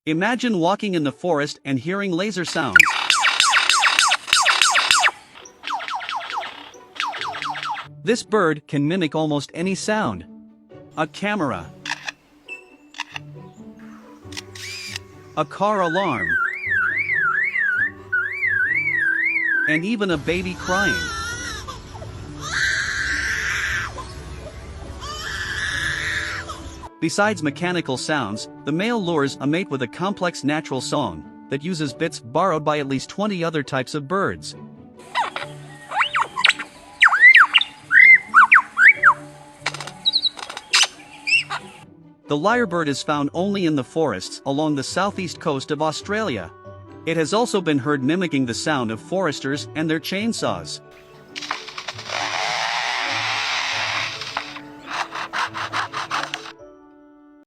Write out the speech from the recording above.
Imagine walking in the forest and hearing laser sounds. This bird can mimic almost any sound. A camera, a car alarm, and even a baby crying. Besides mechanical sounds, the male lures a mate with a complex natural song that uses bits borrowed by at least 20 other types of birds. The lyrebird is found only in the forests along the southeast coast of Australia. It has also been heard mimicking the sound of foresters and their chainsaws.